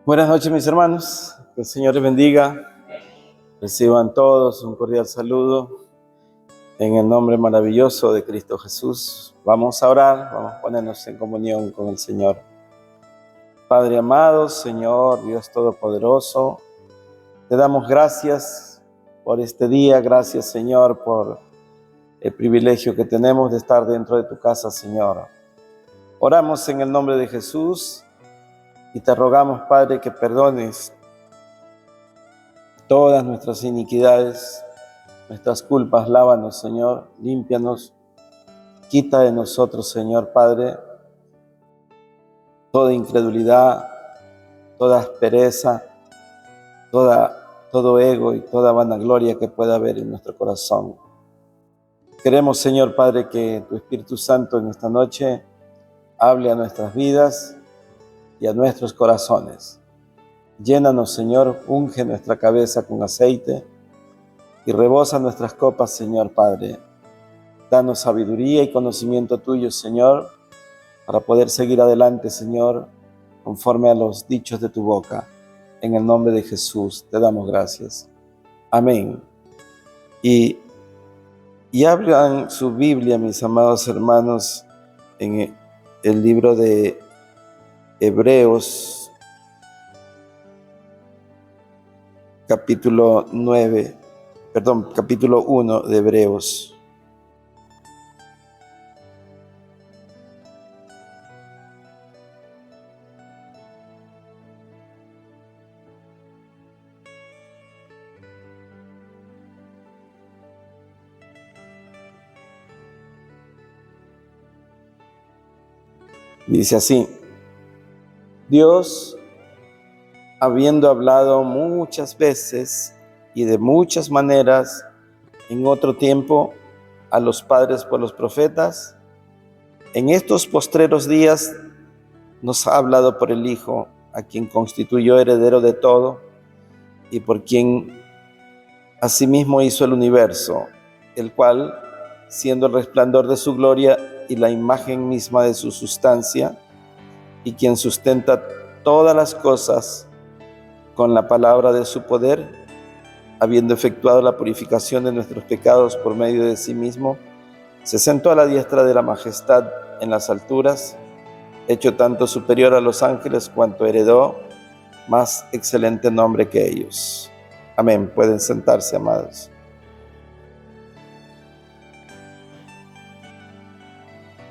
Buenas noches, mis hermanos. Que el Señor les bendiga. Reciban todos un cordial saludo en el nombre maravilloso de Cristo Jesús. Vamos a orar, vamos a ponernos en comunión con el Señor. Padre amado, Señor Dios Todopoderoso, te damos gracias por este día. Gracias, Señor, por el privilegio que tenemos de estar dentro de tu casa, Señor. Oramos en el nombre de Jesús y te rogamos, Padre, que perdones todas nuestras iniquidades, nuestras culpas. Lávanos, Señor, límpianos, quita de nosotros, Señor Padre, toda incredulidad, toda aspereza, todo ego y toda vanagloria que pueda haber en nuestro corazón. Queremos, Señor Padre, que tu Espíritu Santo en esta noche hable a nuestras vidas y a nuestros corazones. Llénanos, Señor, unge nuestra cabeza con aceite y rebosa nuestras copas, Señor Padre. Danos sabiduría y conocimiento tuyo, Señor, para poder seguir adelante, Señor, conforme a los dichos de tu boca. En el nombre de Jesús te damos gracias. Amén. Y abran su Biblia, mis amados hermanos, en el libro de Hebreos, capítulo 1 de Hebreos. Dice así: Dios, habiendo hablado muchas veces y de muchas maneras en otro tiempo a los padres por los profetas, en estos postreros días nos ha hablado por el Hijo, a quien constituyó heredero de todo y por quien asimismo hizo el universo, el cual, siendo el resplandor de su gloria y la imagen misma de su sustancia, y quien sustenta todas las cosas con la palabra de su poder, habiendo efectuado la purificación de nuestros pecados por medio de sí mismo, se sentó a la diestra de la majestad en las alturas, hecho tanto superior a los ángeles cuanto heredó más excelente nombre que ellos. Amén. Pueden sentarse, amados.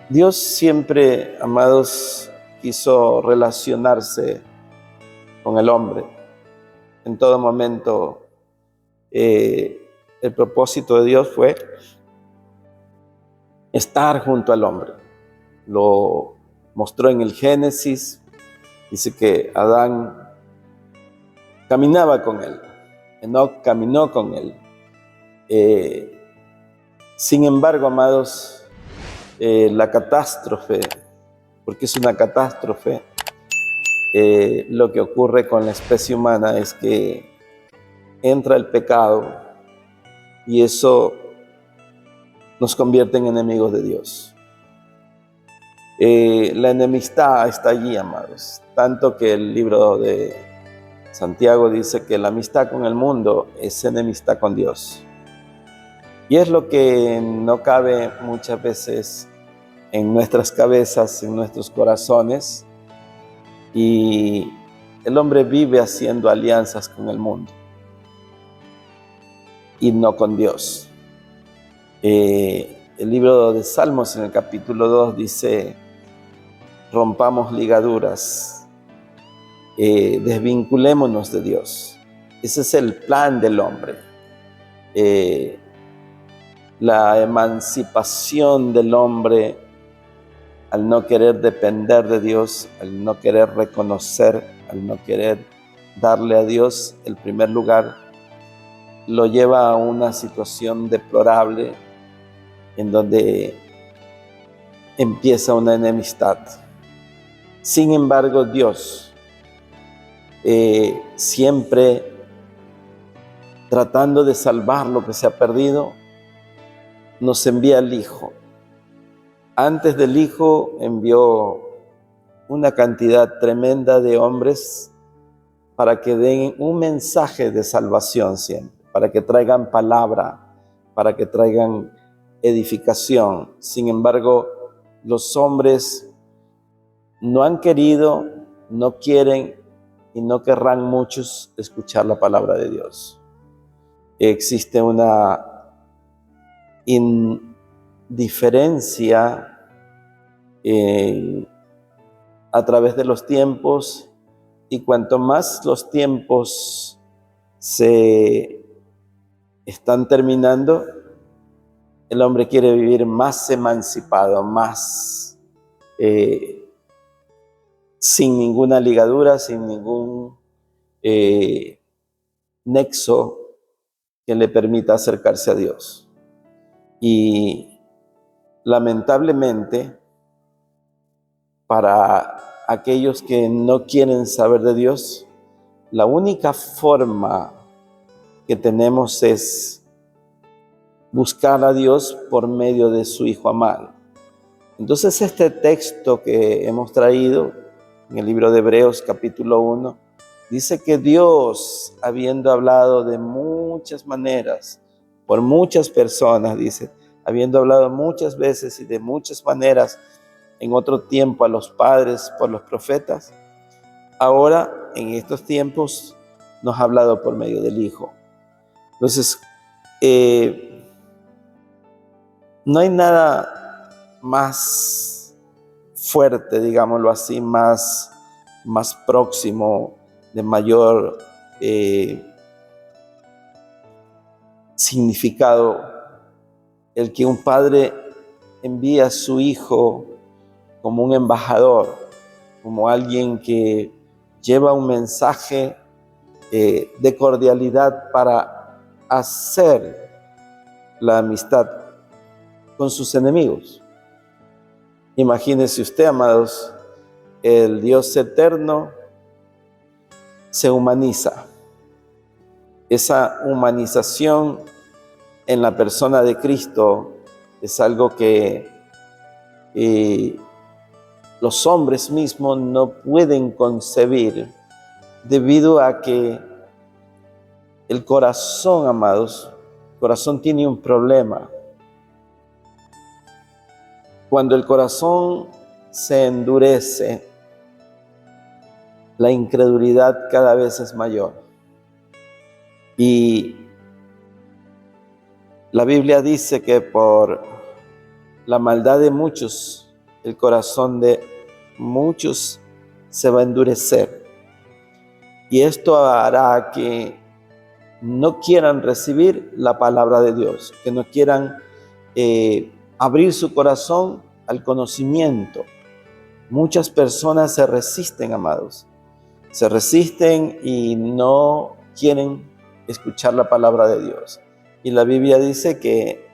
Dios siempre, amados, quiso relacionarse con el hombre. En todo momento, el propósito de Dios fue estar junto al hombre. Lo mostró en el Génesis. Dice que Adán caminaba con él, Enoc caminó con él. Sin embargo, amados, la catástrofe, porque es una catástrofe, lo que ocurre con la especie humana es que entra el pecado y eso nos convierte en enemigos de Dios. La enemistad está allí, amados, tanto que el libro de Santiago dice que la amistad con el mundo es enemistad con Dios. Y es lo que no cabe muchas veces en nuestras cabezas, en nuestros corazones, y el hombre vive haciendo alianzas con el mundo y no con Dios. El libro de Salmos en el capítulo 2 dice: rompamos ligaduras, desvinculémonos de Dios. Ese es el plan del hombre. La emancipación del hombre al no querer depender de Dios, al no querer reconocer, al no querer darle a Dios el primer lugar, lo lleva a una situación deplorable en donde empieza una enemistad. Sin embargo, Dios, siempre tratando de salvar lo que se ha perdido, nos envía al Hijo. Antes del Hijo envió una cantidad tremenda de hombres para que den un mensaje de salvación siempre, para que traigan palabra, para que traigan edificación. Sin embargo, los hombres no han querido, no quieren y no querrán muchos escuchar la palabra de Dios. Existe una indiferencia a través de los tiempos, y cuanto más los tiempos se están terminando, el hombre quiere vivir más emancipado, más sin ninguna ligadura, sin ningún nexo que le permita acercarse a Dios. Y lamentablemente, para aquellos que no quieren saber de Dios, la única forma que tenemos es buscar a Dios por medio de su Hijo amado. Entonces, este texto que hemos traído en el libro de Hebreos capítulo 1, dice que Dios, habiendo hablado de muchas maneras, por muchas personas, dice, habiendo hablado muchas veces y de muchas maneras en otro tiempo a los padres por los profetas, ahora en estos tiempos nos ha hablado por medio del Hijo. Entonces, no hay nada más fuerte, digámoslo así, más próximo, de mayor significado, el que un padre envía a su hijo como un embajador, como alguien que lleva un mensaje de cordialidad para hacer la amistad con sus enemigos. Imagínese usted, amados, el Dios eterno se humaniza. Esa humanización en la persona de Cristo es algo que los hombres mismos no pueden concebir, debido a que el corazón, amados, el corazón tiene un problema. Cuando el corazón se endurece, la incredulidad cada vez es mayor. Y la Biblia dice que por la maldad de muchos, el corazón de muchos se va a endurecer. Y esto hará que no quieran recibir la palabra de Dios, que no quieran abrir su corazón al conocimiento. Muchas personas se resisten, amados. Se resisten y no quieren escuchar la palabra de Dios. Y la Biblia dice que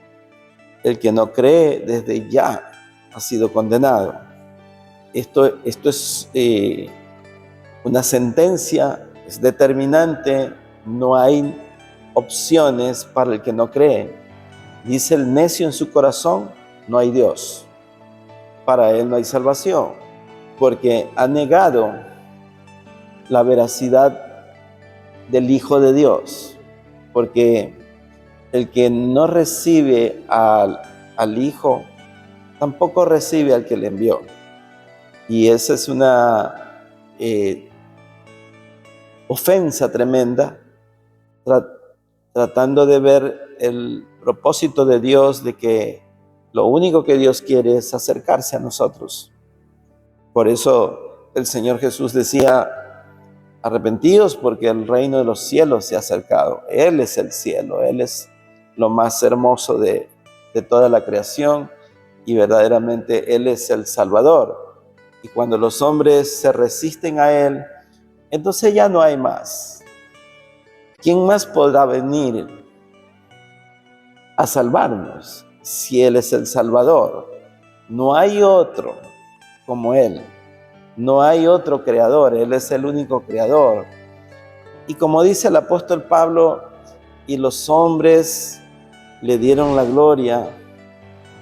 el que no cree desde ya ha sido condenado. Esto es una sentencia, es determinante. No hay opciones para el que no cree. Dice el necio en su corazón, no hay Dios. Para él no hay salvación, porque ha negado la veracidad del Hijo de Dios. Porque el que no recibe al Hijo, tampoco recibe al que le envió. Y esa es una ofensa tremenda, tratando de ver el propósito de Dios, de que lo único que Dios quiere es acercarse a nosotros. Por eso el Señor Jesús decía, arrepentidos porque el reino de los cielos se ha acercado. Él es el cielo, Él es lo más hermoso de toda la creación, y verdaderamente Él es el Salvador. Y cuando los hombres se resisten a Él, entonces ya no hay más. ¿Quién más podrá venir a salvarnos si Él es el Salvador? No hay otro como Él. No hay otro creador. Él es el único creador. Y como dice el apóstol Pablo, y los hombres le dieron la gloria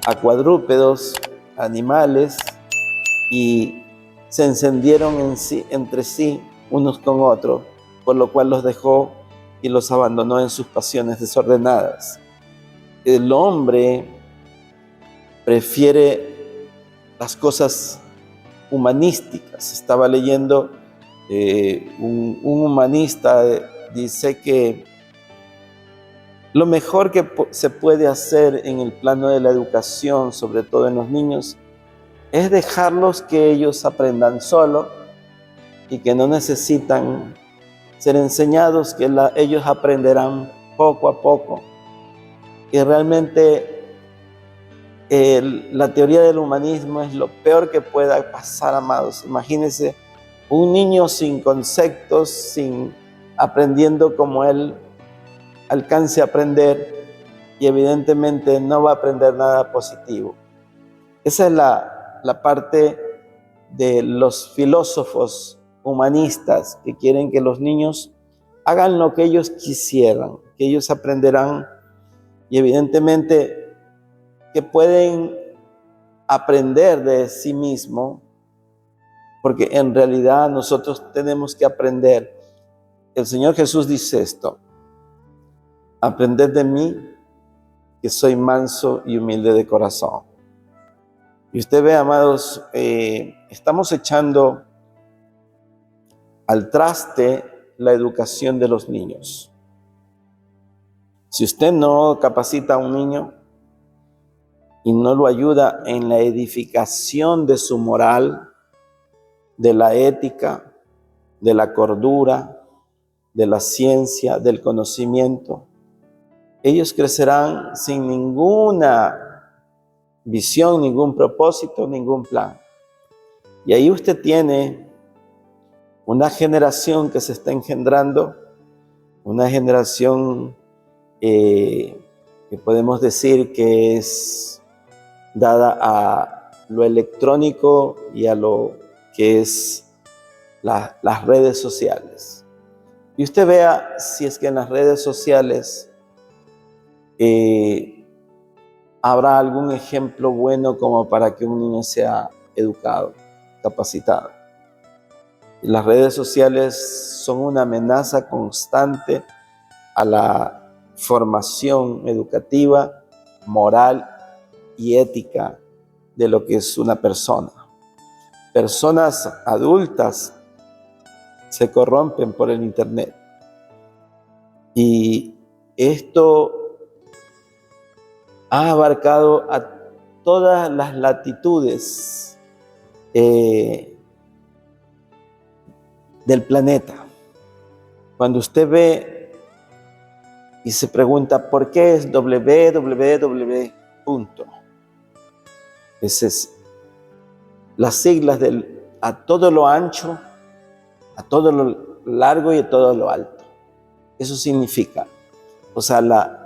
a cuadrúpedos, animales, y se encendieron entre sí unos con otros, por lo cual los dejó y los abandonó en sus pasiones desordenadas. El hombre prefiere las cosas humanísticas. Estaba leyendo un humanista, dice que lo mejor que se puede hacer en el plano de la educación, sobre todo en los niños, es dejarlos que ellos aprendan solo y que no necesitan ser enseñados, que ellos aprenderán poco a poco. Y realmente la teoría del humanismo es lo peor que pueda pasar, amados. Imagínense un niño sin conceptos, sin aprendiendo como él alcance a aprender, y evidentemente no va a aprender nada positivo. Esa es la parte de los filósofos humanistas que quieren que los niños hagan lo que ellos quisieran, que ellos aprenderán, y evidentemente que pueden aprender de sí mismo, porque en realidad nosotros tenemos que aprender. El Señor Jesús dice esto: aprended de mí, que soy manso y humilde de corazón. Y usted ve, amados, estamos echando al traste la educación de los niños. Si usted no capacita a un niño y no lo ayuda en la edificación de su moral, de la ética, de la cordura, de la ciencia, del conocimiento, ellos crecerán sin ninguna visión, ningún propósito, ningún plan. Y ahí usted tiene una generación que se está engendrando, una generación que podemos decir que es dada a lo electrónico y a lo que es las redes sociales. Y usted vea si es que en las redes sociales habrá algún ejemplo bueno como para que un niño sea educado, capacitado. Las redes sociales son una amenaza constante a la formación educativa, moral y ética de lo que es una persona. Personas adultas se corrompen por el internet. Y esto ha abarcado a todas las latitudes del planeta. Cuando usted ve y se pregunta ¿por qué es www? Esa es las siglas a todo lo ancho, a todo lo largo y a todo lo alto. Eso significa, o sea, la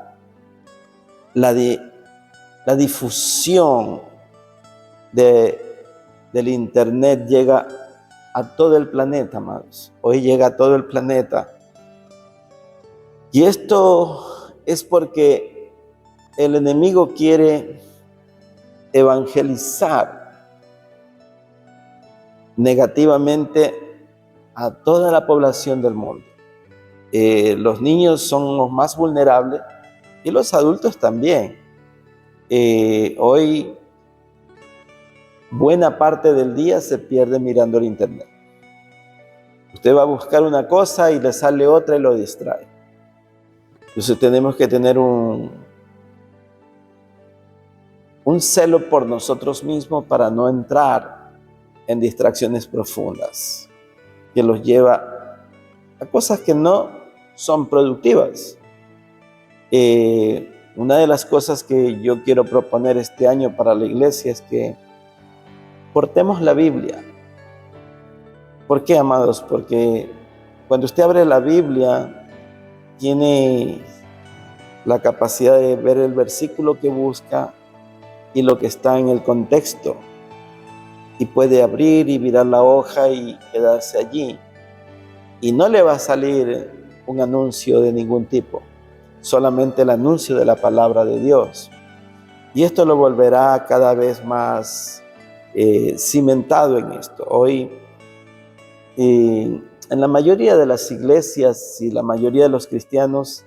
difusión del internet llega a todo el planeta, amados. Hoy llega a todo el planeta. Y esto es porque el enemigo quiere evangelizar negativamente a toda la población del mundo. Los niños son los más vulnerables y los adultos también. Hoy buena parte del día se pierde mirando el internet. Usted va a buscar una cosa y le sale otra y lo distrae. Entonces tenemos que tener un celo por nosotros mismos para no entrar en distracciones profundas que los lleva a cosas que no son productivas. Una de las cosas que yo quiero proponer este año para la iglesia es que portemos la Biblia. ¿Por qué, amados? Porque cuando usted abre la Biblia, tiene la capacidad de ver el versículo que busca y lo que está en el contexto. Y puede abrir y virar la hoja y quedarse allí. Y no le va a salir un anuncio de ningún tipo, solamente el anuncio de la palabra de Dios. Y esto lo volverá cada vez más cimentado en esto. Hoy en la mayoría de las iglesias y la mayoría de los cristianos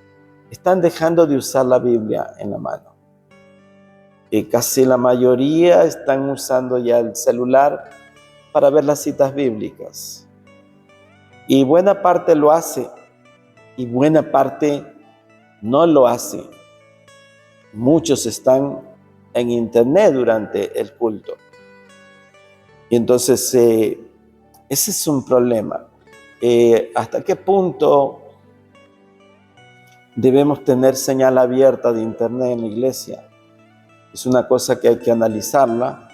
están dejando de usar la Biblia en la mano. Y casi la mayoría están usando ya el celular para ver las citas bíblicas. Y buena parte lo hace y buena parte no lo hace. Muchos están en internet durante el culto. Y entonces ese es un problema. ¿Hasta qué punto debemos tener señal abierta de internet en la iglesia? Es una cosa que hay que analizarla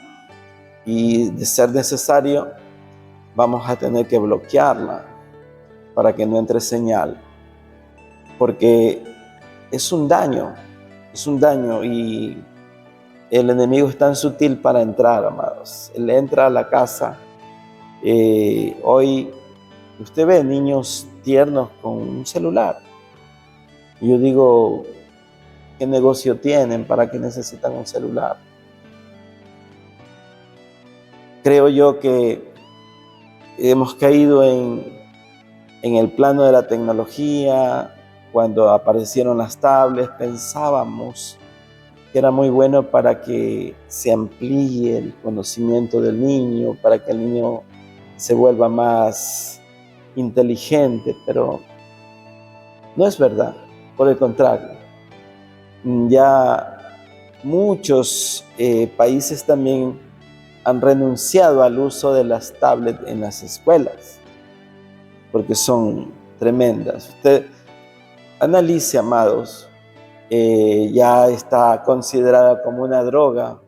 y, de ser necesario, vamos a tener que bloquearla para que no entre señal, porque es un daño y el enemigo es tan sutil para entrar, amados. Él entra a la casa. Hoy usted ve niños tiernos con un celular. Y yo digo, ¿qué negocio tienen? ¿Para qué necesitan un celular? Creo yo que hemos caído en el plano de la tecnología. Cuando aparecieron las tablets, pensábamos que era muy bueno para que se amplíe el conocimiento del niño, para que el niño se vuelva más inteligente, pero no es verdad. Por el contrario, ya muchos países también han renunciado al uso de las tablets en las escuelas, porque son tremendas. Usted analice, amados, ya está considerada como una droga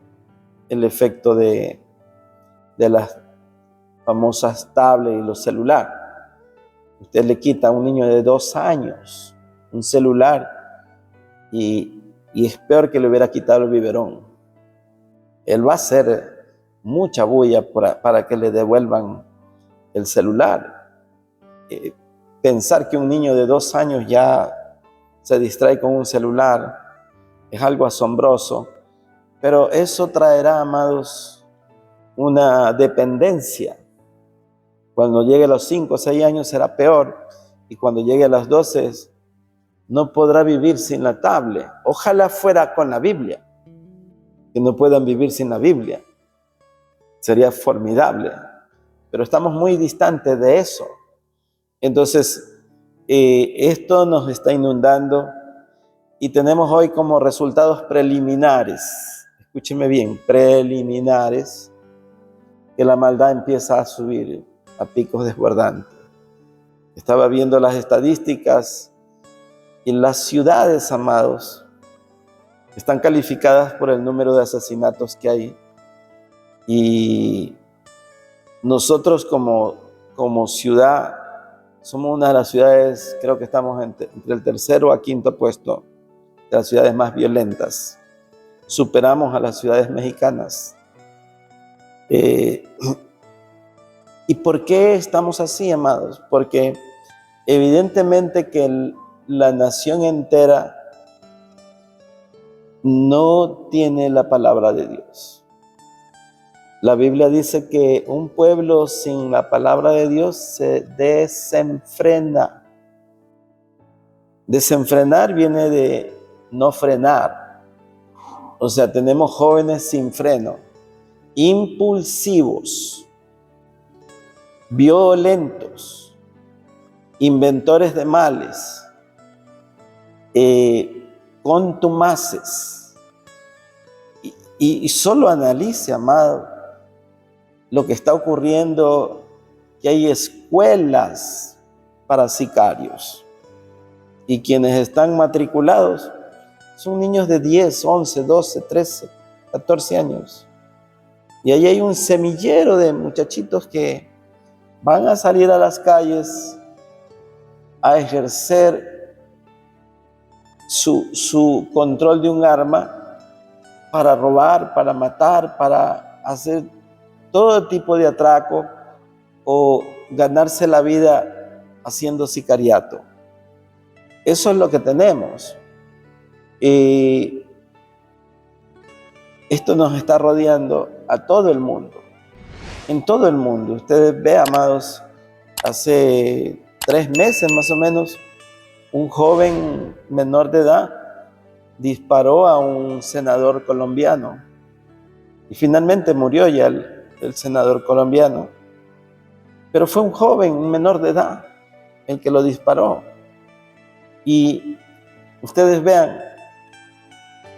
el efecto de las famosas tablets y los celulares. Usted le quita a un niño de 2 años un celular y es peor que le hubiera quitado el biberón. Él va a hacer mucha bulla para que le devuelvan el celular. Pensar que un niño de 2 años ya se distrae con un celular es algo asombroso, pero eso traerá, amados, una dependencia. Cuando llegue a los 5 o 6 años será peor, y cuando llegue a los 12 no podrá vivir sin la tablet. Ojalá fuera con la Biblia, que no puedan vivir sin la Biblia. Sería formidable, pero estamos muy distantes de eso. Entonces, esto nos está inundando y tenemos hoy como resultados preliminares, escúcheme bien, preliminares, que la maldad empieza a subir a picos desbordantes. Estaba viendo las estadísticas y las ciudades, amados, están calificadas por el número de asesinatos que hay. Y nosotros como ciudad somos una de las ciudades, creo que estamos entre el 3º a 5º puesto de las ciudades más violentas. Superamos a las ciudades mexicanas. ¿Y por qué estamos así, amados? Porque evidentemente que la nación entera no tiene la palabra de Dios. La Biblia dice que un pueblo sin la palabra de Dios se desenfrena. Desenfrenar viene de no frenar. O sea, tenemos jóvenes sin freno, impulsivos, violentos, inventores de males, contumaces. Y solo analice, amado, lo que está ocurriendo, que hay escuelas para sicarios. Y quienes están matriculados son niños de 10, 11, 12, 13, 14 años. Y ahí hay un semillero de muchachitos que van a salir a las calles a ejercer su control de un arma para robar, para matar, para hacer todo tipo de atraco o ganarse la vida haciendo sicariato. Eso es lo que tenemos. Y esto nos está rodeando a todo el mundo. En todo el mundo. Ustedes ven, amados, hace 3 meses más o menos, un joven menor de edad disparó a un senador colombiano y finalmente murió ya el senador colombiano. Pero fue un joven, un menor de edad, el que lo disparó. Y ustedes vean,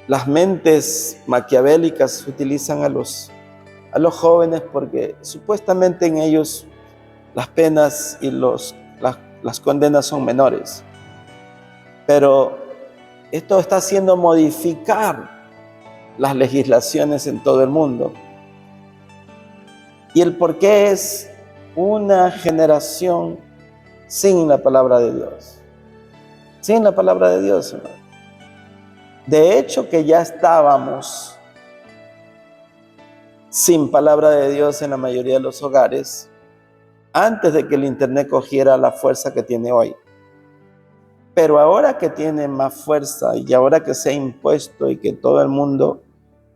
las mentes maquiavélicas utilizan a los jóvenes porque supuestamente en ellos las penas y las condenas son menores. Pero esto está haciendo modificar las legislaciones en todo el mundo. Y el porqué es una generación sin la palabra de Dios. Sin la palabra de Dios, hermano. De hecho, que ya estábamos sin palabra de Dios en la mayoría de los hogares antes de que el internet cogiera la fuerza que tiene hoy. Pero ahora que tiene más fuerza y ahora que se ha impuesto y que todo el mundo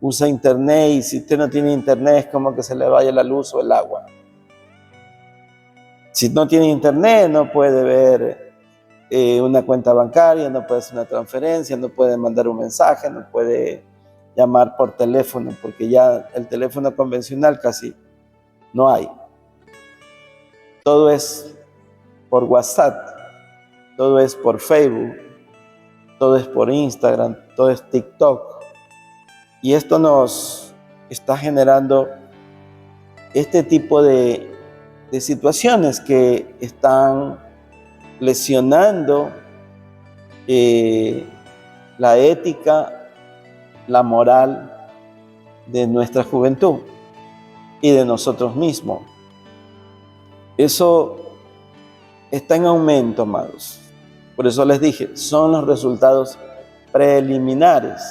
usa internet, y si usted no tiene internet es como que se le vaya la luz o el agua. Si no tiene internet no puede ver una cuenta bancaria, no puede hacer una transferencia, no puede mandar un mensaje, no puede llamar por teléfono, porque ya el teléfono convencional casi no hay. Todo es por WhatsApp, todo es por Facebook, todo es por Instagram, todo es TikTok. Y esto nos está generando este tipo de situaciones que están lesionando la ética, la moral de nuestra juventud y de nosotros mismos. Eso está en aumento, amados. Por eso les dije, son los resultados preliminares.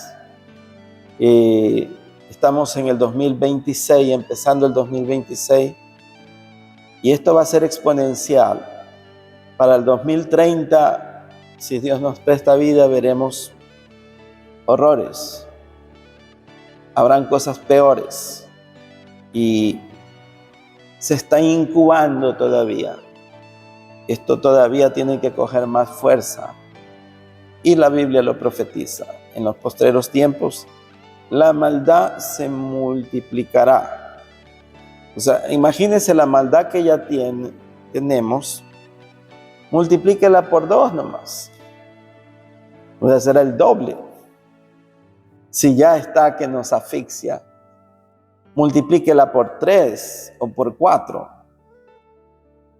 Estamos en el 2026, empezando el 2026, y esto va a ser exponencial. Para el 2030, si Dios nos presta vida, veremos horrores. Habrán cosas peores y se está incubando todavía. Esto todavía tiene que coger más fuerza y la Biblia lo profetiza. En los postreros tiempos, la maldad se multiplicará. O sea, imagínense la maldad que ya tenemos, multiplíquela por 2 nomás. O sea, será el doble. Si ya está que nos asfixia, multiplíquela por 3 o por 4.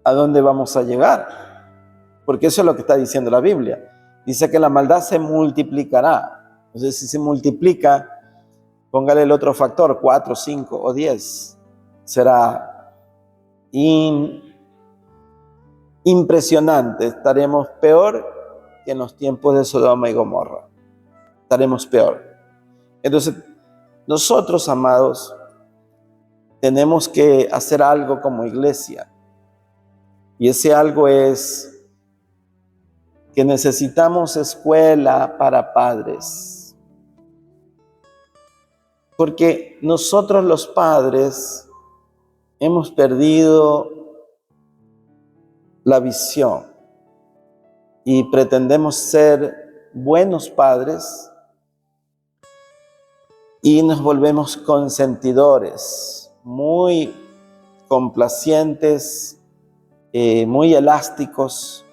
¿A dónde vamos a llegar? Porque eso es lo que está diciendo la Biblia. Dice que la maldad se multiplicará. Entonces, si se multiplica, póngale el otro factor, 4, 5 o 10. Será impresionante. Estaremos peor que en los tiempos de Sodoma y Gomorra. Estaremos peor. Entonces, nosotros, amados, tenemos que hacer algo como iglesia. Y ese algo es que necesitamos escuela para padres. Porque nosotros los padres hemos perdido la visión y pretendemos ser buenos padres y nos volvemos consentidores, muy complacientes, muy elásticos,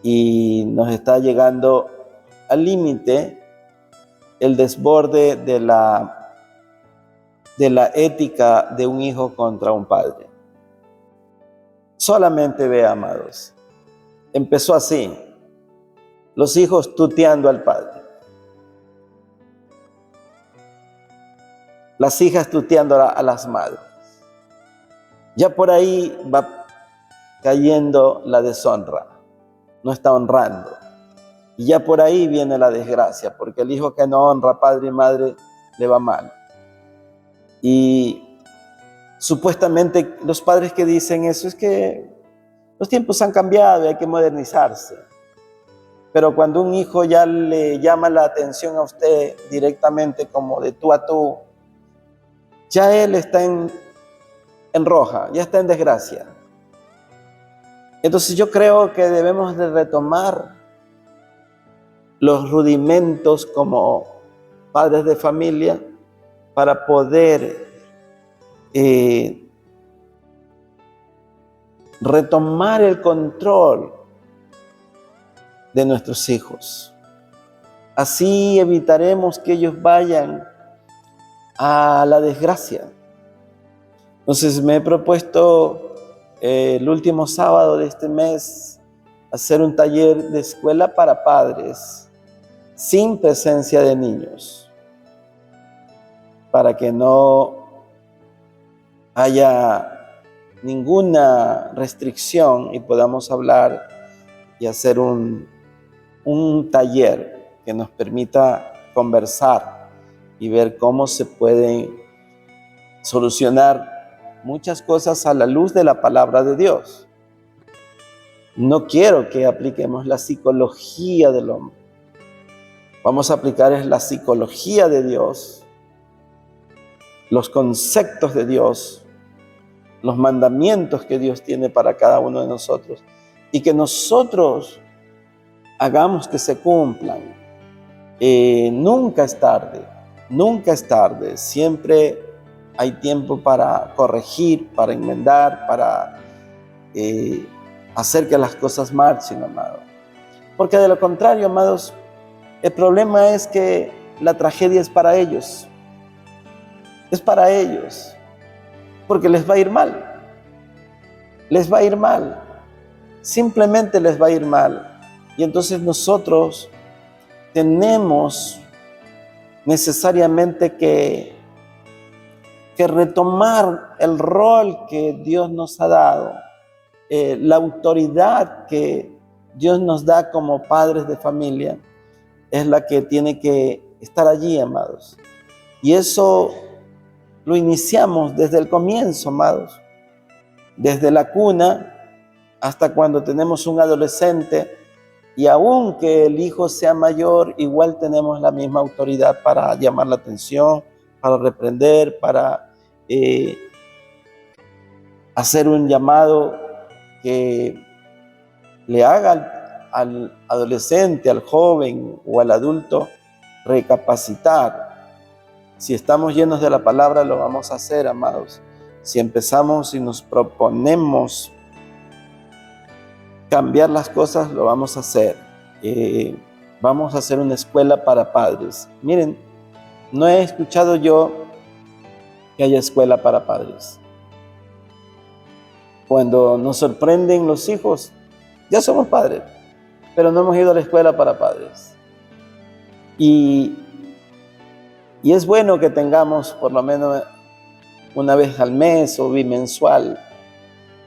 y nos está llegando al límite el desborde de la ética de un hijo contra un padre. Solamente ve, amados, empezó así, los hijos tuteando al padre, las hijas tuteando a las madres. Ya por ahí va cayendo la deshonra, no está honrando. Y ya por ahí viene la desgracia, porque el hijo que no honra padre y madre le va mal. Y supuestamente los padres que dicen eso es que los tiempos han cambiado y hay que modernizarse. Pero cuando un hijo ya le llama la atención a usted directamente como de tú a tú, ya él está en roja, ya está en desgracia. Entonces yo creo que debemos de retomar los rudimentos como padres de familia para poder retomar el control de nuestros hijos. Así evitaremos que ellos vayan a la desgracia. Entonces me he propuesto el último sábado de este mes hacer un taller de escuela para padres sin presencia de niños, para que no haya ninguna restricción y podamos hablar y hacer un taller que nos permita conversar y ver cómo se pueden solucionar muchas cosas a la luz de la palabra de Dios. No quiero que apliquemos la psicología del hombre. Vamos a aplicar la psicología de Dios, los conceptos de Dios, los mandamientos que Dios tiene para cada uno de nosotros y que nosotros hagamos que se cumplan. Nunca es tarde, siempre hay tiempo para corregir, para enmendar, para hacer que las cosas marchen, amado. Porque de lo contrario, amados, el problema es que la tragedia es para ellos, porque les va a ir mal, simplemente les va a ir mal. Y entonces nosotros tenemos necesariamente que retomar el rol que Dios nos ha dado, la autoridad que Dios nos da como padres de familia, es la que tiene que estar allí, amados. Y eso lo iniciamos desde el comienzo, amados, desde la cuna hasta cuando tenemos un adolescente, y aunque el hijo sea mayor, igual tenemos la misma autoridad para llamar la atención, para reprender, para hacer un llamado que le haga al adolescente, al joven o al adulto recapacitar. Si estamos llenos de la palabra, lo vamos a hacer, amados. Si empezamos y nos proponemos cambiar las cosas, lo vamos a hacer. Vamos a hacer una escuela para padres. Miren, no he escuchado yo que haya escuela para padres. Cuando nos sorprenden los hijos, ya somos padres, pero no hemos ido a la escuela para padres. Y es bueno que tengamos por lo menos una vez al mes o bimensual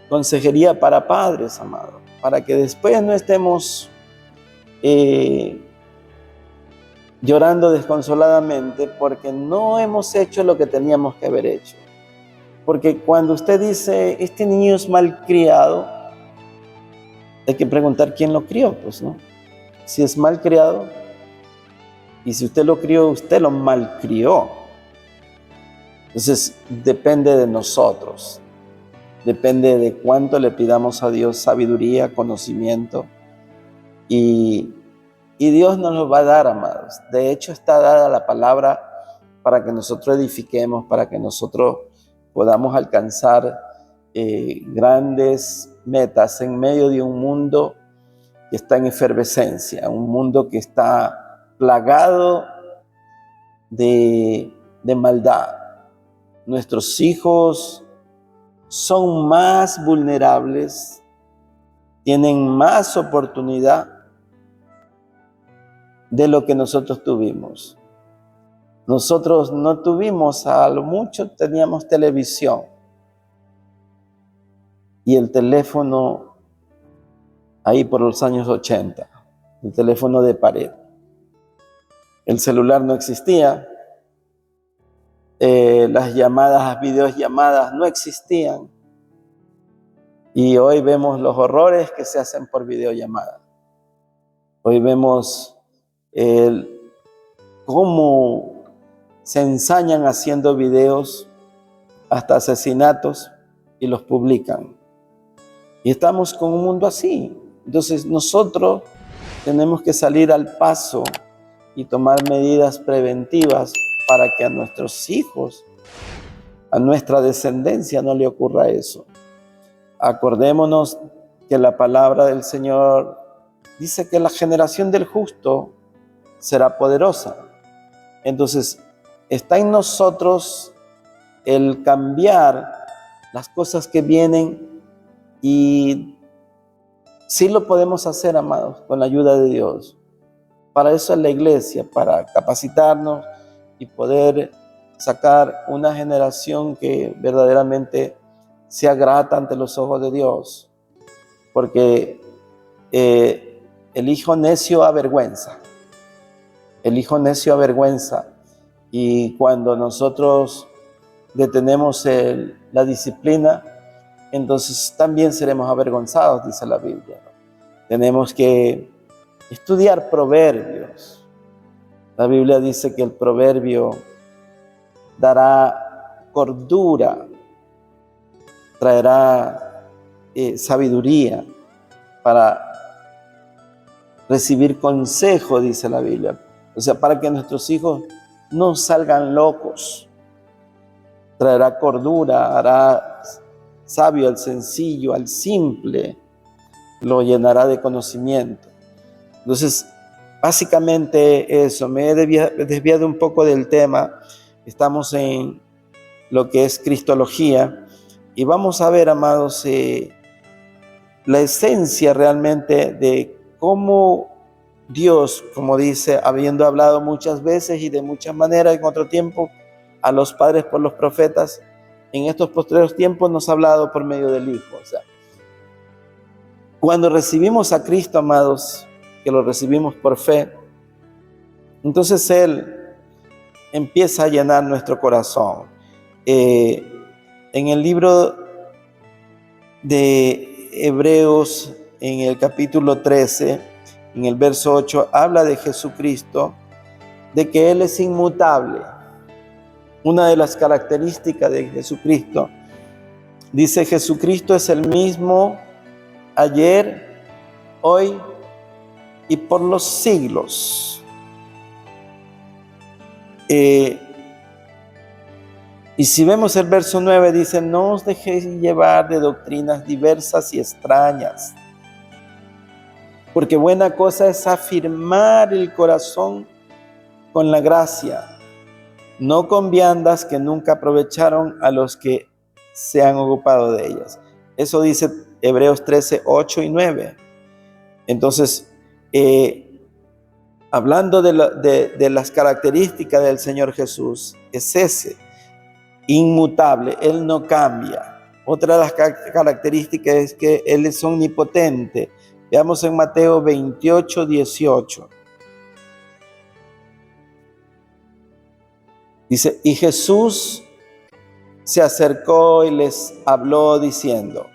consejería para padres, amado, para que después no estemos llorando desconsoladamente porque no hemos hecho lo que teníamos que haber hecho. Porque cuando usted dice, este niño es malcriado, hay que preguntar quién lo crió, pues, ¿no? Si es malcriado, y si usted lo crió, usted lo malcrió. Entonces, depende de nosotros. Depende de cuánto le pidamos a Dios sabiduría, conocimiento. Y Dios nos lo va a dar, amados. De hecho, está dada la palabra para que nosotros edifiquemos, para que nosotros podamos alcanzar grandes metas en medio de un mundo que está en efervescencia, un mundo que está plagado de maldad. Nuestros hijos son más vulnerables, tienen más oportunidad de lo que nosotros tuvimos. Nosotros no tuvimos, a lo mucho teníamos televisión y el teléfono ahí por los años 80, el teléfono de pared. El celular no existía, las llamadas, videollamadas no existían, y hoy vemos los horrores que se hacen por videollamada. Hoy vemos cómo se ensañan haciendo videos, hasta asesinatos, y los publican. Y estamos con un mundo así. Entonces nosotros tenemos que salir al paso y tomar medidas preventivas para que a nuestros hijos, a nuestra descendencia no le ocurra eso. Acordémonos que la palabra del Señor dice que la generación del justo será poderosa. Entonces, está en nosotros el cambiar las cosas que vienen y sí lo podemos hacer, amados, con la ayuda de Dios. Para eso es la iglesia, para capacitarnos y poder sacar una generación que verdaderamente sea grata ante los ojos de Dios. Porque el hijo necio avergüenza. El hijo necio avergüenza. Y cuando nosotros detenemos la disciplina, entonces también seremos avergonzados, dice la Biblia. Tenemos que estudiar proverbios. La Biblia dice que el proverbio dará cordura, traerá sabiduría para recibir consejo, dice la Biblia. O sea, para que nuestros hijos no salgan locos. Traerá cordura, hará sabio al sencillo, al simple, lo llenará de conocimiento. Entonces, básicamente eso. Me he desviado un poco del tema. Estamos en lo que es cristología y vamos a ver, amados, la esencia realmente de cómo Dios, como dice, habiendo hablado muchas veces y de muchas maneras en otro tiempo a los padres por los profetas, en estos postreros tiempos nos ha hablado por medio del Hijo. O sea, cuando recibimos a Cristo, amados, que lo recibimos por fe, entonces Él empieza a llenar nuestro corazón. En el libro de Hebreos, en el capítulo 13, en el verso 8, habla de Jesucristo, de que Él es inmutable. Una de las características de Jesucristo, dice: Jesucristo es el mismo ayer, hoy y por los siglos. Y si vemos el verso 9, dice: no os dejéis llevar de doctrinas diversas y extrañas, porque buena cosa es afirmar el corazón con la gracia, no con viandas que nunca aprovecharon a los que se han ocupado de ellas. Eso dice Hebreos 13, 8 y 9. Entonces, hablando de las características del Señor Jesús, es ese, inmutable, Él no cambia. Otra de las características es que Él es omnipotente. Veamos en Mateo 28, 18. Dice: y Jesús se acercó y les habló diciendo: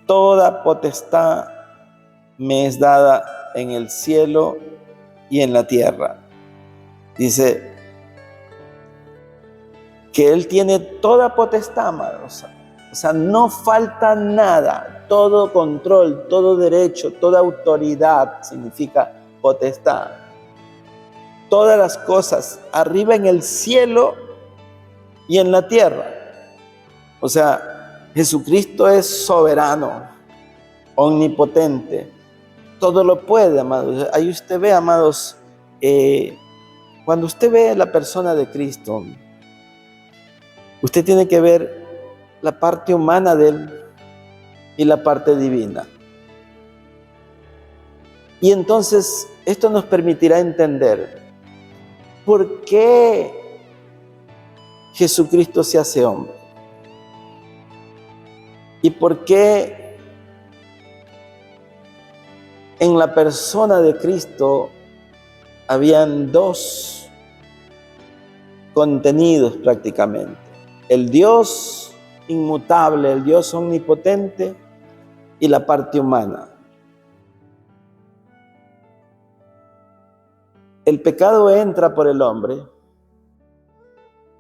toda potestad me es dada en el cielo y en la tierra. Dice que Él tiene toda potestad, amados. O sea, no falta nada. Todo control, todo derecho, toda autoridad significa potestad. Todas las cosas arriba en el cielo y en la tierra. O sea, Jesucristo es soberano, omnipotente. Todo lo puede, amados. Ahí usted ve, amados, cuando usted ve a la persona de Cristo, usted tiene que ver la parte humana de Él y la parte divina. Y entonces esto nos permitirá entender por qué Jesucristo se hace hombre y por qué en la persona de Cristo habían dos contenidos prácticamente: el Dios inmutable, el Dios omnipotente, y la parte humana. El pecado entra por el hombre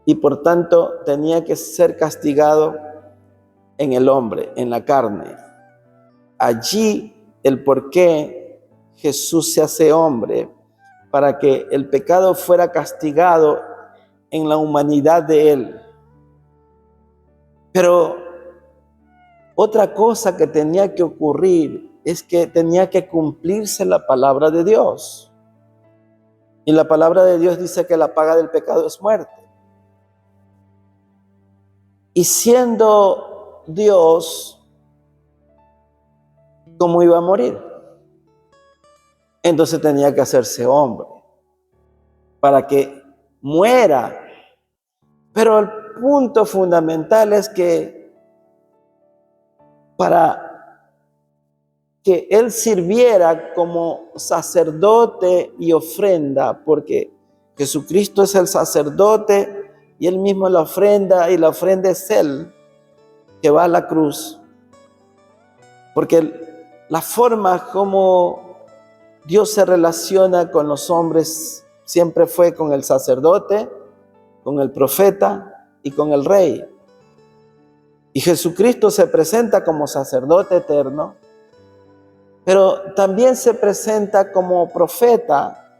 y por tanto tenía que ser castigado en el hombre, en la carne. Allí el por qué Jesús se hace hombre, para que el pecado fuera castigado en la humanidad de Él. Pero otra cosa que tenía que ocurrir es que tenía que cumplirse la palabra de Dios. Y la palabra de Dios dice que la paga del pecado es muerte. Y siendo Dios, ¿cómo iba a morir? Entonces tenía que hacerse hombre para que muera. Pero el punto fundamental es que para que Él sirviera como sacerdote y ofrenda, porque Jesucristo es el sacerdote y Él mismo la ofrenda, y la ofrenda es Él que va a la cruz. Porque la forma como Dios se relaciona con los hombres siempre fue con el sacerdote, con el profeta y con el rey. Y Jesucristo se presenta como sacerdote eterno, pero también se presenta como profeta,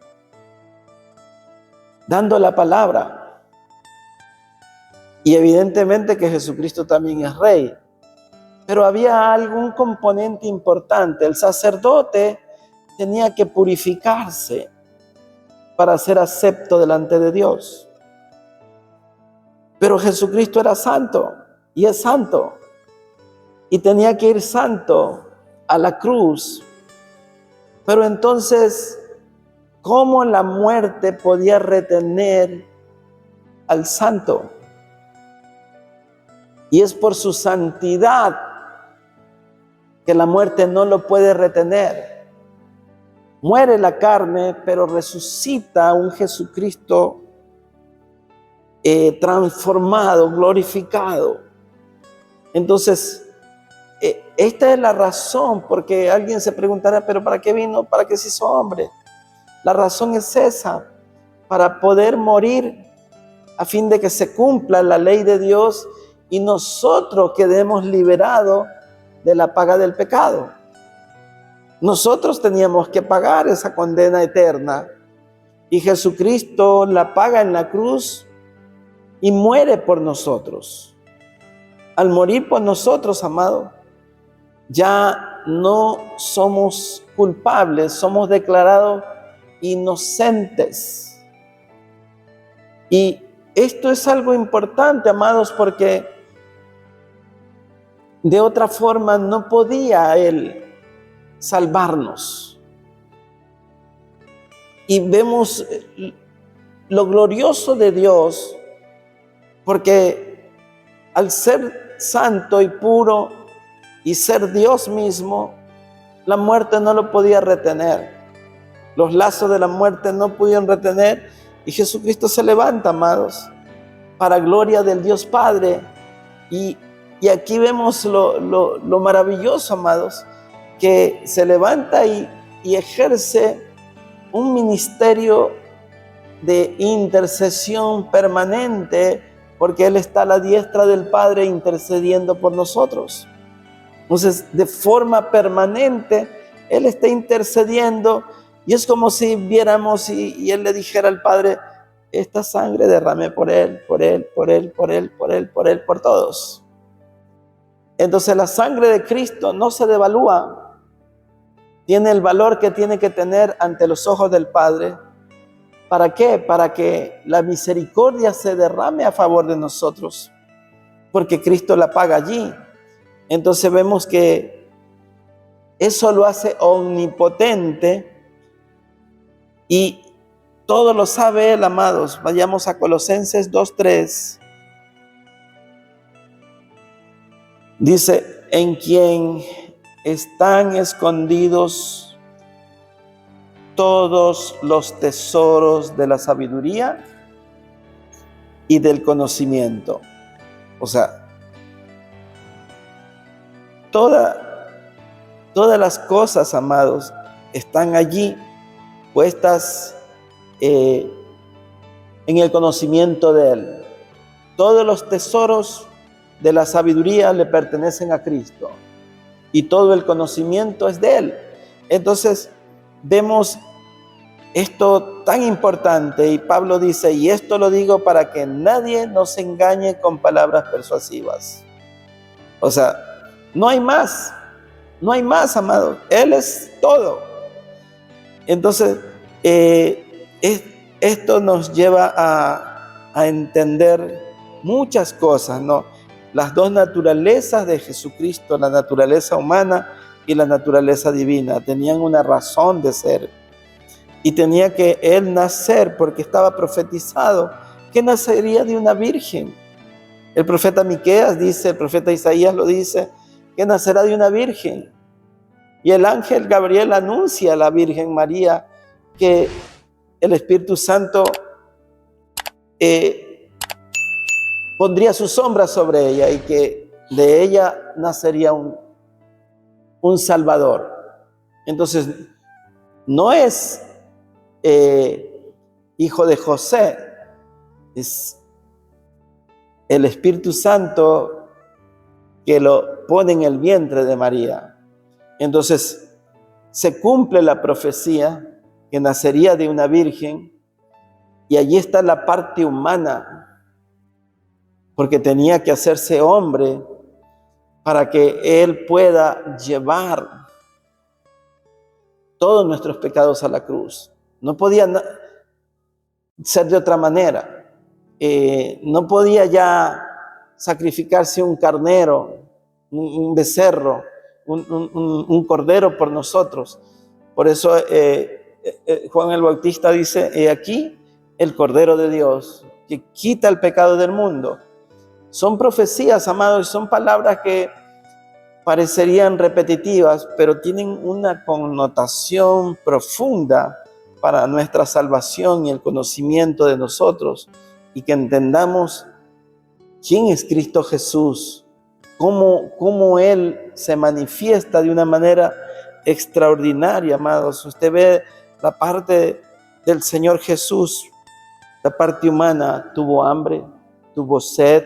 dando la palabra. Y evidentemente que Jesucristo también es rey. Pero había algún componente importante. El sacerdote tenía que purificarse para ser acepto delante de Dios. Pero Jesucristo era santo y es santo. Y tenía que ir santo a la cruz. Pero entonces, ¿cómo la muerte podía retener al santo? Y es por su santidad que la muerte no lo puede retener. Muere la carne, pero resucita un Jesucristo transformado, glorificado. Entonces, esta es la razón, porque alguien se preguntará, pero ¿para qué vino? ¿Para qué se hizo hombre? La razón es esa, para poder morir a fin de que se cumpla la ley de Dios y nosotros quedemos liberados de la paga del pecado. Nosotros teníamos que pagar esa condena eterna y Jesucristo la paga en la cruz y muere por nosotros. Al morir por nosotros, amado, ya no somos culpables, somos declarados inocentes. Y esto es algo importante, amados, porque de otra forma no podía Él salvarnos. Y vemos lo glorioso de Dios, porque al ser santo y puro y ser Dios mismo, la muerte no lo podía retener. Los lazos de la muerte no pudieron retener y Jesucristo se levanta, amados, para gloria del Dios Padre. Y aquí vemos lo maravilloso, amados, que se levanta y ejerce un ministerio de intercesión permanente, porque Él está a la diestra del Padre intercediendo por nosotros. Entonces, de forma permanente, Él está intercediendo y es como si viéramos y Él le dijera al Padre, esta sangre derramé por Él, por Él, por Él, por Él, por Él, por Él, por todos. Entonces la sangre de Cristo no se devalúa, tiene el valor que tiene que tener ante los ojos del Padre. ¿Para qué? Para que la misericordia se derrame a favor de nosotros, porque Cristo la paga allí. Entonces vemos que eso lo hace omnipotente y todo lo sabe Él, amados. Vayamos a Colosenses 2:3. Dice, en quien están escondidos todos los tesoros de la sabiduría y del conocimiento. O sea, todas las cosas, amados, están allí puestas en el conocimiento de Él. Todos los tesoros de la sabiduría le pertenecen a Cristo y todo el conocimiento es de Él. Entonces vemos esto tan importante y Pablo dice, y esto lo digo para que nadie nos engañe con palabras persuasivas. O sea, no hay más, amados. Él es todo. Entonces, esto nos lleva a entender muchas cosas, ¿no? Las dos naturalezas de Jesucristo, la naturaleza humana y la naturaleza divina, tenían una razón de ser. Y tenía que Él nacer porque estaba profetizado que nacería de una virgen. El profeta Miqueas dice, el profeta Isaías lo dice, que nacerá de una virgen. Y el ángel Gabriel anuncia a la Virgen María que el Espíritu Santo pondría su sombra sobre ella y que de ella nacería un Salvador. Entonces, no es hijo de José, es el Espíritu Santo que lo pone en el vientre de María. Entonces, se cumple la profecía que nacería de una virgen y allí está la parte humana, porque tenía que hacerse hombre para que Él pueda llevar todos nuestros pecados a la cruz. No podía ser de otra manera. No podía ya sacrificarse un carnero, un becerro, un cordero por nosotros. Por eso Juan el Bautista dice, he aquí el Cordero de Dios que quita el pecado del mundo. Son profecías, amados, son palabras que parecerían repetitivas, pero tienen una connotación profunda para nuestra salvación y el conocimiento de nosotros, y que entendamos quién es Cristo Jesús, cómo Él se manifiesta de una manera extraordinaria, amados. Usted ve la parte del Señor Jesús, la parte humana, tuvo hambre, tuvo sed,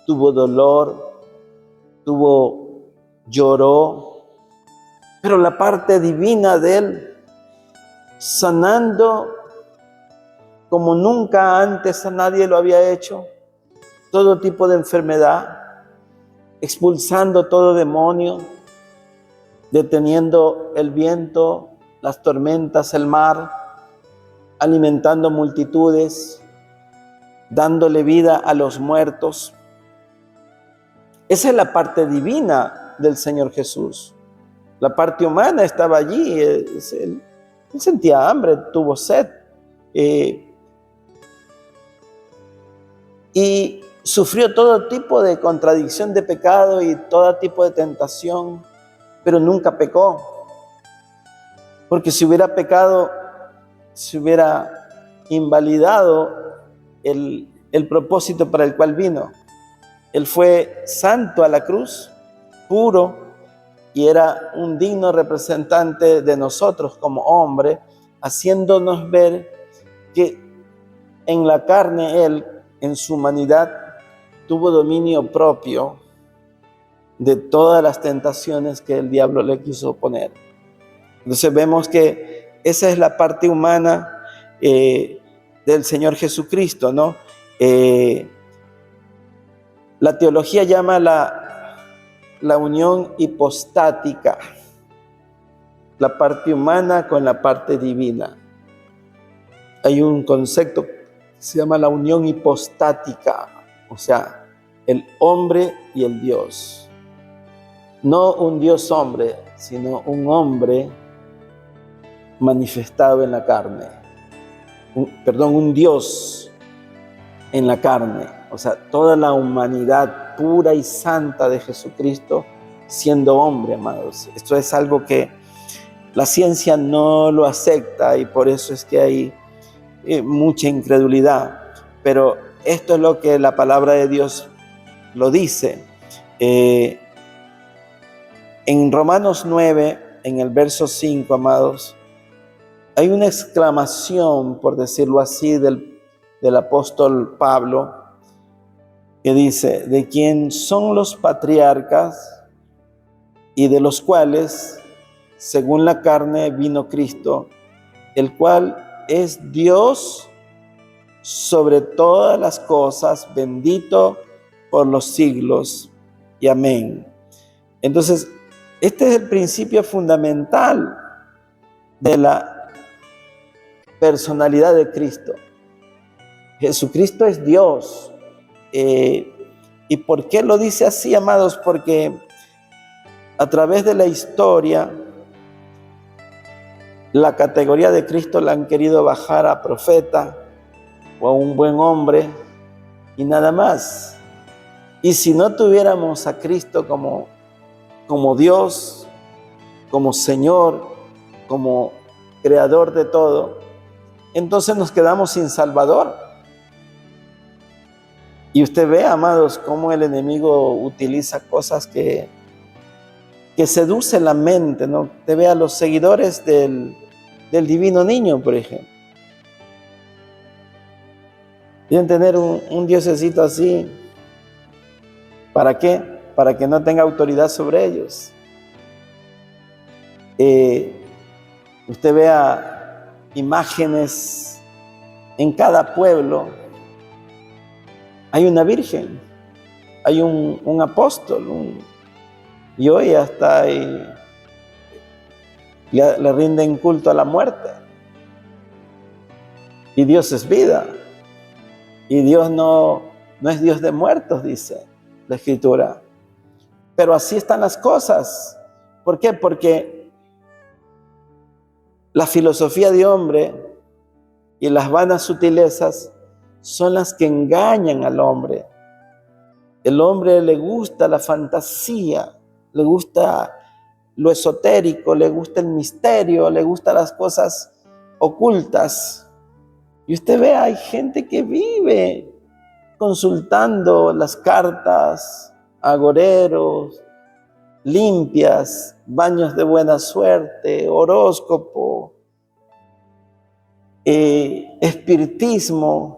tuvo dolor, lloró, pero la parte divina de Él, sanando como nunca antes a nadie lo había hecho, todo tipo de enfermedad, expulsando todo demonio, deteniendo el viento, las tormentas, el mar, alimentando multitudes, dándole vida a los muertos. Esa es la parte divina del Señor Jesús. La parte humana estaba allí. Él sentía hambre, tuvo sed. Y sufrió todo tipo de contradicción de pecado y todo tipo de tentación, pero nunca pecó. Porque si hubiera pecado, se hubiera invalidado el propósito para el cual vino. Él fue santo a la cruz, puro, y era un digno representante de nosotros como hombre, haciéndonos ver que en la carne Él, en su humanidad, tuvo dominio propio de todas las tentaciones que el diablo le quiso poner. Entonces vemos que esa es la parte humana del Señor Jesucristo, ¿no? La teología llama la unión hipostática, la parte humana con la parte divina. Hay un concepto que se llama la unión hipostática, o sea, el hombre y el Dios. No un Dios hombre, sino un hombre manifestado en la carne. Un Dios en la carne. O sea, toda la humanidad pura y santa de Jesucristo siendo hombre, amados. Esto es algo que la ciencia no lo acepta y por eso es que hay mucha incredulidad. Pero esto es lo que la palabra de Dios lo dice. En Romanos 9, en el verso 5, amados, hay una exclamación, por decirlo así, del apóstol Pablo, que dice, de quien son los patriarcas y de los cuales, según la carne, vino Cristo, el cual es Dios sobre todas las cosas, bendito por los siglos. Y amén. Entonces, este es el principio fundamental de la personalidad de Cristo. Jesucristo es Dios. ¿Y por qué lo dice así, amados? Porque a través de la historia, la categoría de Cristo la han querido bajar a profeta o a un buen hombre y nada más. Y si no tuviéramos a Cristo como Dios, como Señor, como creador de todo, entonces nos quedamos sin Salvador. Y usted ve, amados, cómo el enemigo utiliza cosas que seducen la mente, ¿no? Te ve a los seguidores del divino niño, por ejemplo. Quieren tener un diosecito así. ¿Para qué? Para que no tenga autoridad sobre ellos. Usted vea imágenes en cada pueblo. Hay una virgen, hay un apóstol, y hoy hasta le rinden culto a la muerte. Y Dios es vida. Y Dios no es Dios de muertos, dice la Escritura. Pero así están las cosas. ¿Por qué? Porque la filosofía de hombre y las vanas sutilezas son las que engañan al hombre. El hombre le gusta la fantasía, le gusta lo esotérico, le gusta el misterio, le gustan las cosas ocultas. Y usted ve, hay gente que vive consultando las cartas, agoreros, limpias, baños de buena suerte, horóscopo, espiritismo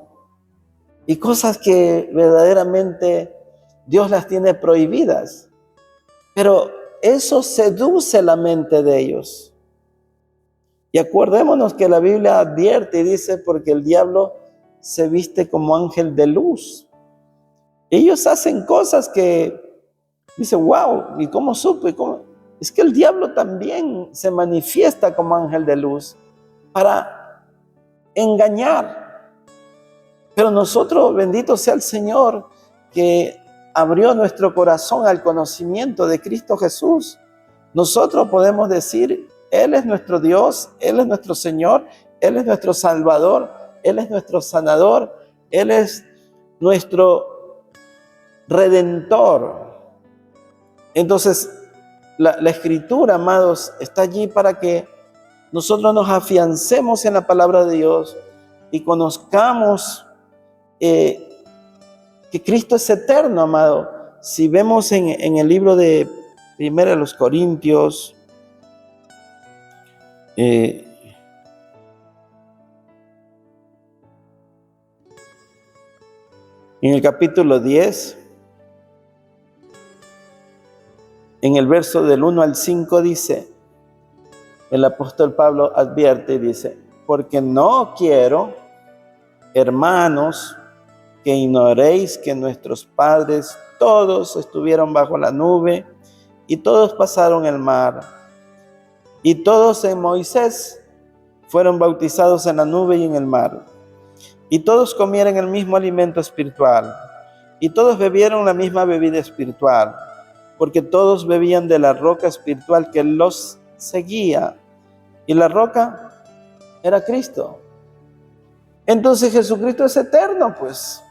y cosas que verdaderamente Dios las tiene prohibidas. Pero eso seduce la mente de ellos. Y acordémonos que la Biblia advierte y dice, porque el diablo se viste como ángel de luz. Ellos hacen cosas que dice, wow, ¿y cómo supo? Es que el diablo también se manifiesta como ángel de luz para engañar. Pero nosotros, bendito sea el Señor, que abrió nuestro corazón al conocimiento de Cristo Jesús. Nosotros podemos decir, Él es nuestro Dios, Él es nuestro Señor, Él es nuestro Salvador, Él es nuestro sanador, Él es nuestro Redentor. Entonces, la Escritura, amados, está allí para que nosotros nos afiancemos en la palabra de Dios y conozcamos que Cristo es eterno, amado. Si vemos en el libro de 1 Corintios, en el capítulo 10, en el verso del 1 al 5 dice, el apóstol Pablo advierte y dice, porque no quiero, hermanos, que ignoréis que nuestros padres todos estuvieron bajo la nube y todos pasaron el mar y todos en Moisés fueron bautizados en la nube y en el mar y todos comieron el mismo alimento espiritual y todos bebieron la misma bebida espiritual porque todos bebían de la roca espiritual que los seguía y la roca era Cristo. Entonces Jesucristo es eterno, pues.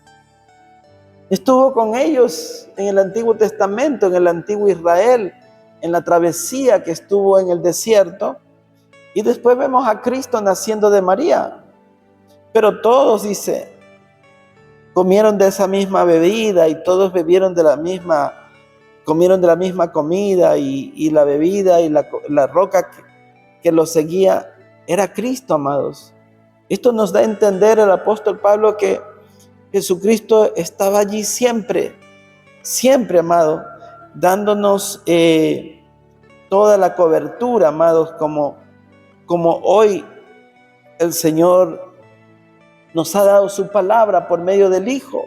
Estuvo con ellos en el Antiguo Testamento, en el Antiguo Israel, en la travesía que estuvo en el desierto. Y después vemos a Cristo naciendo de María. Pero todos, dice, comieron de esa misma bebida y todos bebieron de la misma, comieron de la misma comida y la bebida y la roca que los seguía era Cristo, amados. Esto nos da a entender el apóstol Pablo que Jesucristo estaba allí siempre, siempre, amado, dándonos toda la cobertura, amados, como hoy el Señor nos ha dado su palabra por medio del Hijo.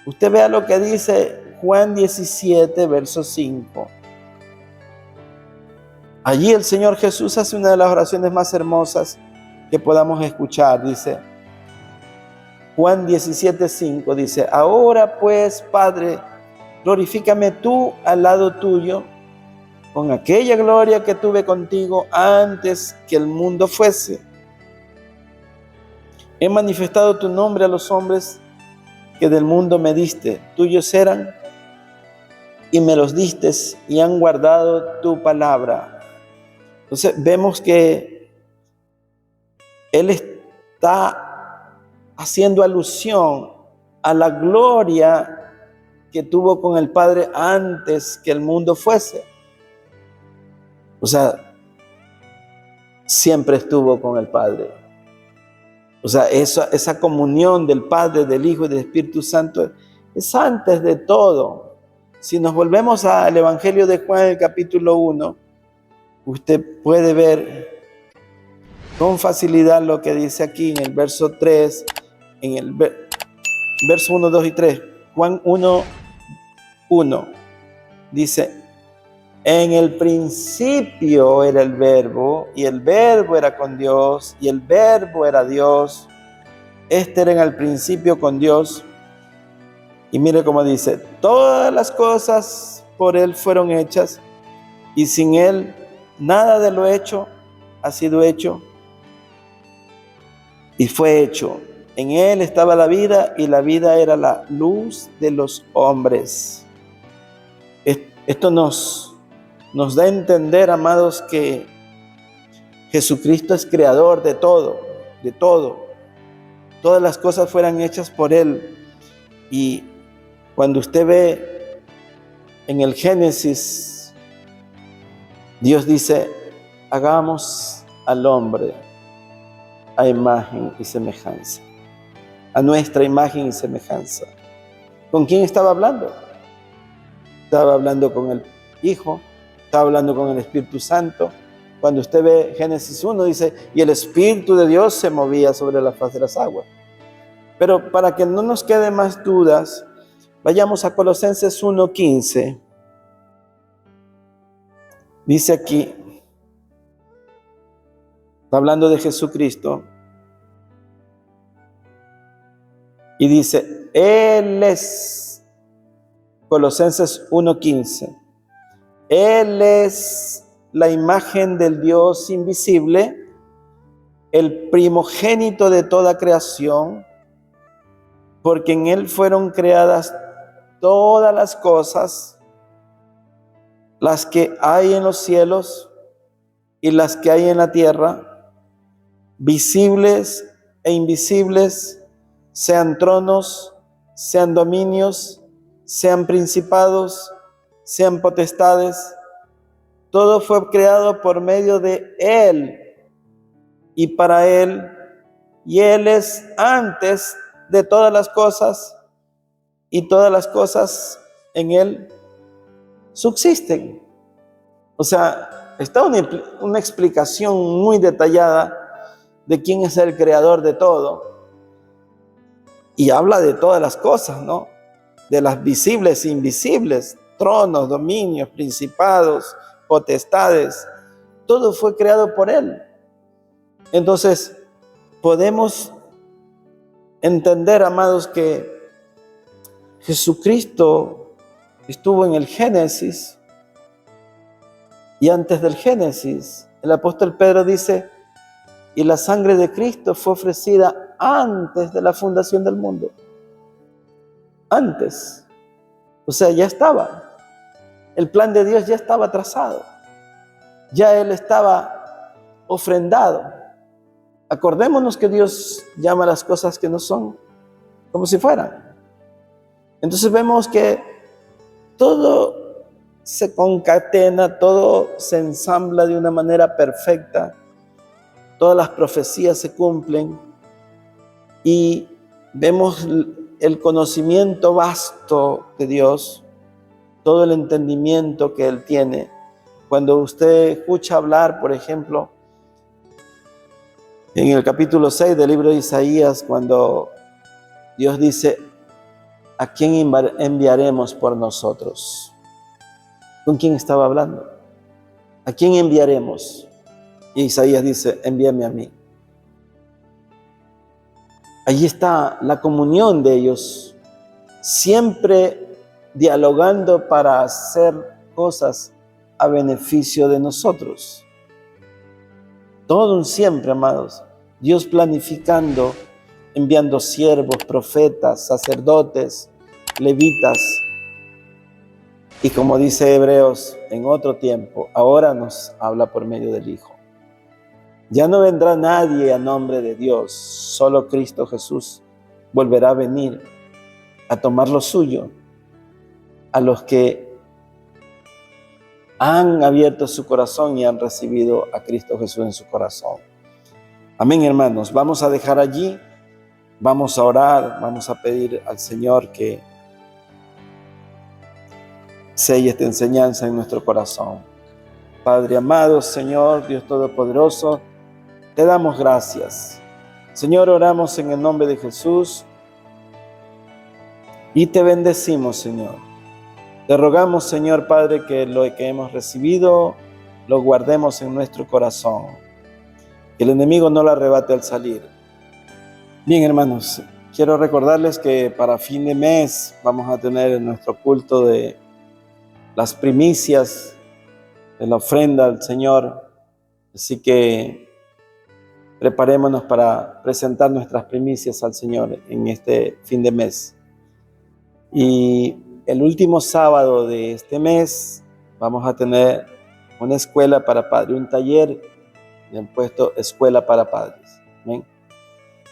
Usted vea lo que dice Juan 17, verso 5. Allí el Señor Jesús hace una de las oraciones más hermosas que podamos escuchar. Dice, Juan 17, 5, dice, ahora pues, Padre, glorifícame tú al lado tuyo, con aquella gloria que tuve contigo antes que el mundo fuese. He manifestado tu nombre a los hombres que del mundo me diste. Tuyos eran y me los diste y han guardado tu palabra. Entonces vemos que Él está haciendo alusión a la gloria que tuvo con el Padre antes que el mundo fuese. O sea, siempre estuvo con el Padre. O sea, esa comunión del Padre, del Hijo y del Espíritu Santo es antes de todo. Si nos volvemos al Evangelio de Juan, el capítulo 1, usted puede ver con facilidad lo que dice aquí en el verso 3, en el verso 1, 2 y 3. Juan 1, 1 dice, en el principio era el Verbo, y el Verbo era con Dios, y el Verbo era Dios. Este era en el principio con Dios. Y mire cómo dice, todas las cosas por Él fueron hechas, y sin Él nada de lo hecho ha sido hecho. Y fue hecho. En Él estaba la vida, y la vida era la luz de los hombres. Esto nos da a entender, amados, que Jesucristo es creador de todo, de todo. Todas las cosas fueron hechas por Él. Y cuando usted ve en el Génesis, Dios dice, hagamos al hombre a imagen y semejanza, a nuestra imagen y semejanza. ¿Con quién estaba hablando? Estaba hablando con el Hijo, estaba hablando con el Espíritu Santo. Cuando usted ve Génesis 1, dice, y el Espíritu de Dios se movía sobre la faz de las aguas. Pero para que no nos quede más dudas, vayamos a Colosenses 1:15. Dice aquí, está hablando de Jesucristo, y dice, Él es, Colosenses 1:15, Él es la imagen del Dios invisible, el primogénito de toda creación, porque en Él fueron creadas todas las cosas, las que hay en los cielos y las que hay en la tierra, visibles e invisibles, sean tronos, sean dominios, sean principados, sean potestades. Todo fue creado por medio de Él y para Él, y Él es antes de todas las cosas, y todas las cosas en Él subsisten. O sea, está una explicación muy detallada de quién es el creador de todo, y habla de todas las cosas, ¿no? De las visibles e invisibles, tronos, dominios, principados, potestades, todo fue creado por Él. Entonces, podemos entender, amados, que Jesucristo estuvo en el Génesis, y antes del Génesis, el apóstol Pedro dice, y la sangre de Cristo fue ofrecida antes de la fundación del mundo. Antes. O sea, ya estaba. El plan de Dios ya estaba trazado. Ya Él estaba ofrendado. Acordémonos que Dios llama las cosas que no son como si fueran. Entonces vemos que todo se concatena, todo se ensambla de una manera perfecta. Todas las profecías se cumplen y vemos el conocimiento vasto de Dios, todo el entendimiento que Él tiene. Cuando usted escucha hablar, por ejemplo, en el capítulo 6 del libro de Isaías, cuando Dios dice, ¿a quién enviaremos por nosotros? ¿Con quién estaba hablando? ¿A quién enviaremos? Y Isaías dice, envíame a mí. Allí está la comunión de ellos, siempre dialogando para hacer cosas a beneficio de nosotros. Todo un siempre, amados. Dios planificando, enviando siervos, profetas, sacerdotes, levitas. Y como dice Hebreos, en otro tiempo, ahora nos habla por medio del Hijo. Ya no vendrá nadie a nombre de Dios, solo Cristo Jesús volverá a venir a tomar lo suyo, a los que han abierto su corazón y han recibido a Cristo Jesús en su corazón. Amén, hermanos. Vamos a dejar allí, vamos a orar, vamos a pedir al Señor que selle esta enseñanza en nuestro corazón. Padre amado, Señor, Dios Todopoderoso, te damos gracias. Señor, oramos en el nombre de Jesús y te bendecimos, Señor. Te rogamos, Señor Padre, que lo que hemos recibido lo guardemos en nuestro corazón, que el enemigo no lo arrebate al salir. Bien, hermanos, quiero recordarles que para fin de mes vamos a tener nuestro culto de las primicias de la ofrenda al Señor, así que preparémonos para presentar nuestras primicias al Señor en este fin de mes. Y el último sábado de este mes vamos a tener una escuela para padres, un taller, le han puesto escuela para padres. ¿Ven?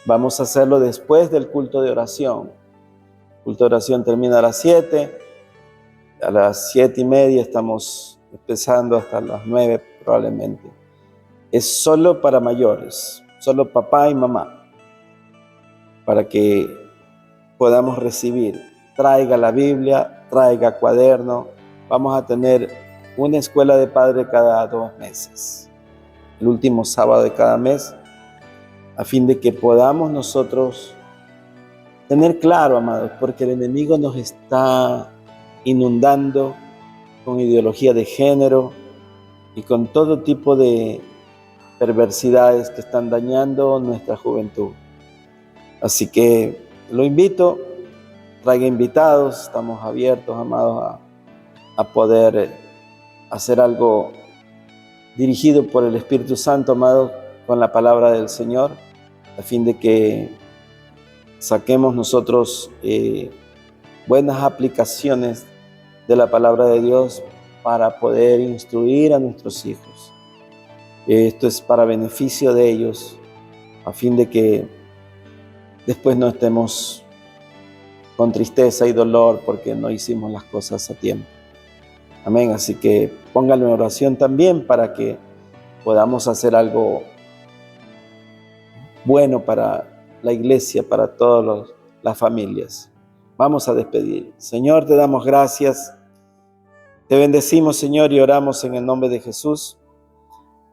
Vamos a hacerlo después del culto de oración. El culto de oración termina a las 7, a las 7:30 estamos empezando hasta las 9 probablemente. Es solo para mayores, solo papá y mamá, para que podamos recibir. Traiga la Biblia, traiga cuaderno. Vamos a tener una escuela de padre cada 2 meses, el último sábado de cada mes, a fin de que podamos nosotros tener claro, amados, porque el enemigo nos está inundando con ideología de género y con todo tipo de perversidades que están dañando nuestra juventud. Así que lo invito, traiga invitados, estamos abiertos, amados, a poder hacer algo dirigido por el Espíritu Santo, amados, con la palabra del Señor, a fin de que saquemos nosotros buenas aplicaciones de la palabra de Dios para poder instruir a nuestros hijos. Esto es para beneficio de ellos, a fin de que después no estemos con tristeza y dolor porque no hicimos las cosas a tiempo. Amén. Así que pónganlo en oración también para que podamos hacer algo bueno para la iglesia, para todas las familias. Vamos a despedir. Señor, te damos gracias. Te bendecimos, Señor, y oramos en el nombre de Jesús.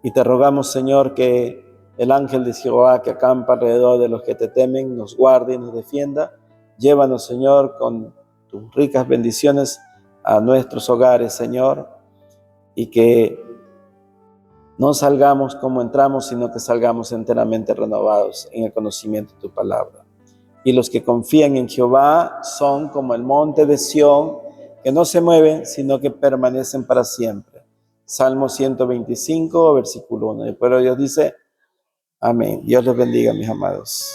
Y te rogamos, Señor, que el ángel de Jehová que acampa alrededor de los que te temen, nos guarde y nos defienda. Llévanos, Señor, con tus ricas bendiciones a nuestros hogares, Señor, y que no salgamos como entramos, sino que salgamos enteramente renovados en el conocimiento de tu palabra. Y los que confían en Jehová son como el monte de Sión, que no se mueven, sino que permanecen para siempre. Salmo 125, versículo 1. Y el pueblo de Dios dice, amén. Dios les bendiga, mis amados.